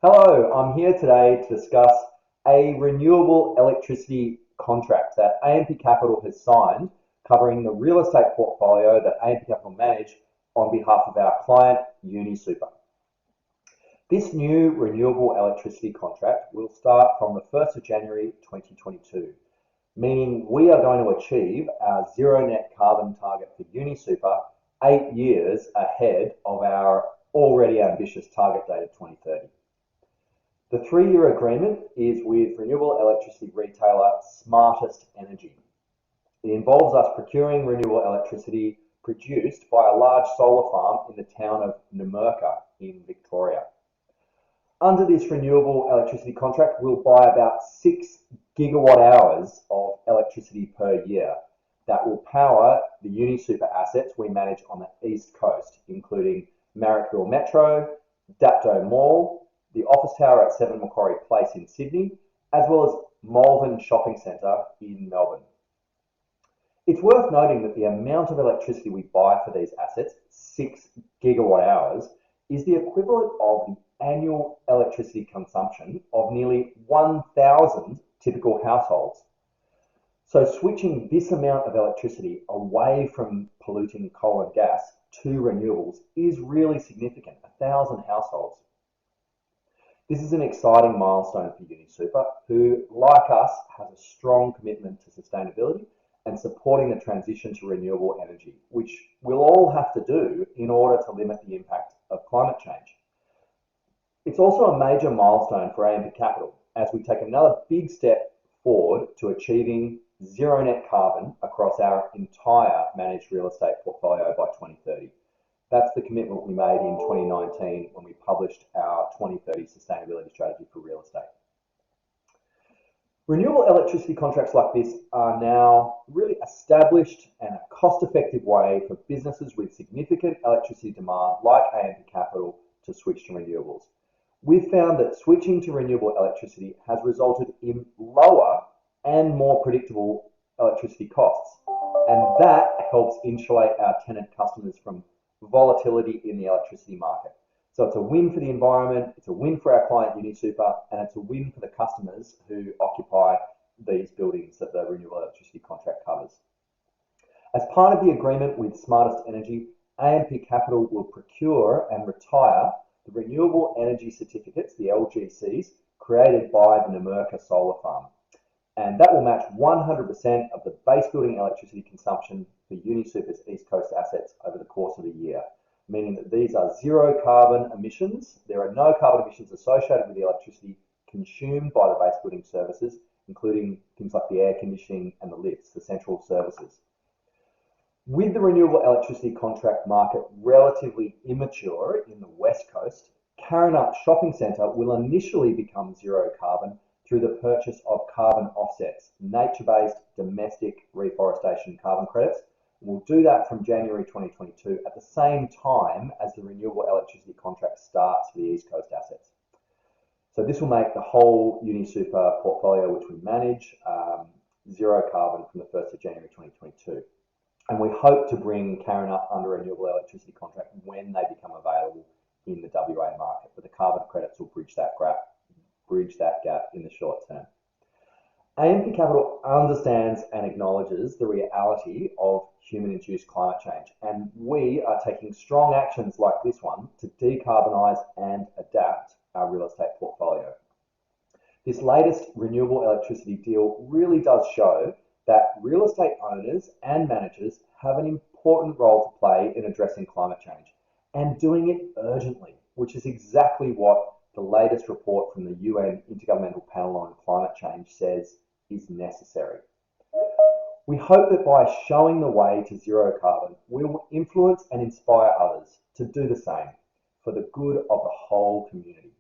Hello, I'm here today to discuss a renewable electricity contract that AMP Capital has signed covering the real estate portfolio that AMP Capital manage on behalf of our client UniSuper. This new renewable electricity contract will start from the 1st of January 2022, meaning we are going to achieve our zero net carbon target for UniSuper 8 years ahead of our already ambitious target date of 2030. The 3-year agreement is with renewable electricity retailer Smartest Energy. It involves us procuring renewable electricity produced by a large solar farm in the town of Nunn in Victoria. Under this renewable electricity contract, we'll buy about 6 gigawatt hours of electricity per year that will power the UniSuper assets we manage on the East Coast, including Marrickville Metro, Dapto Mall, the office tower at 7 Macquarie Place in Sydney, as well as Malvern Shopping Centre in Melbourne. It's worth noting that the amount of electricity we buy for these assets, 6 gigawatt hours, is the equivalent of the annual electricity consumption of nearly 1,000 typical households. So switching this amount of electricity away from polluting coal and gas to renewables is really significant, 1,000 households. This is an exciting milestone for UniSuper, who, like us, has a strong commitment to sustainability and supporting the transition to renewable energy, which we'll all have to do in order to limit the impact of climate change. It's also a major milestone for AMP Capital as we take another big step forward to achieving zero net carbon across our entire managed real estate portfolio by 2030. That's the commitment we made in 2019 when we published our 2030 sustainability strategy for real estate. Renewable electricity contracts like this are now really established and a cost-effective way for businesses with significant electricity demand like AMP Capital to switch to renewables. We've found that switching to renewable electricity has resulted in lower and more predictable electricity costs, and that helps insulate our tenant customers from volatility in the electricity market. So it's a win for the environment, it's a win for our client UniSuper, and it's a win for the customers who occupy these buildings that the renewable electricity contract covers. As part of the agreement with Smartest Energy, AMP Capital will procure and retire the renewable energy certificates, the LGCs, created by the Nunn solar farm. And that will match 100% of the base building electricity consumption for UniSuper's East Coast assets over the course of a year, meaning that these are zero carbon emissions. There are no carbon emissions associated with the electricity consumed by the base building services, including things like the air conditioning and the lifts, the central services. With the renewable electricity contract market relatively immature in the West Coast, Karrinyup Shopping Centre will initially become zero carbon through the purchase of carbon offsets, nature-based domestic reforestation carbon credits. We'll do that from January 2022 at the same time as the renewable electricity contract starts for the East Coast assets. So this will make the whole UniSuper portfolio, which we manage, zero carbon from the 1st of January 2022. And we hope to bring Karrinyup under a renewable electricity contract when they become available in the WA market, but the carbon credits will bridge that gap in the short term. AMP Capital understands and acknowledges the reality of human-induced climate change, and we are taking strong actions like this one to decarbonise and adapt our real estate portfolio. This latest renewable electricity deal really does show that real estate owners and managers have an important role to play in addressing climate change, and doing it urgently, which is exactly what the latest report from the UN Intergovernmental Panel on Climate Change says is necessary. We hope that by showing the way to zero carbon, we will influence and inspire others to do the same for the good of the whole community.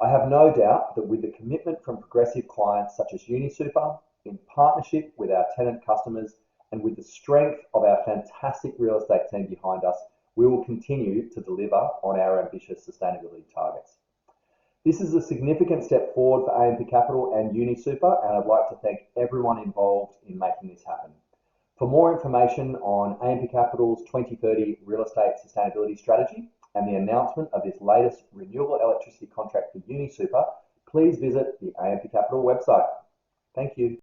I have no doubt that with the commitment from progressive clients such as UniSuper, in partnership with our tenant customers, and with the strength of our fantastic real estate team behind us, we will continue to deliver on our ambitious sustainability targets. This is a significant step forward for AMP Capital and UniSuper, and I'd like to thank everyone involved in making this happen. For more information on AMP Capital's 2030 real estate sustainability strategy and the announcement of this latest renewable electricity contract for UniSuper, please visit the AMP Capital website. Thank you.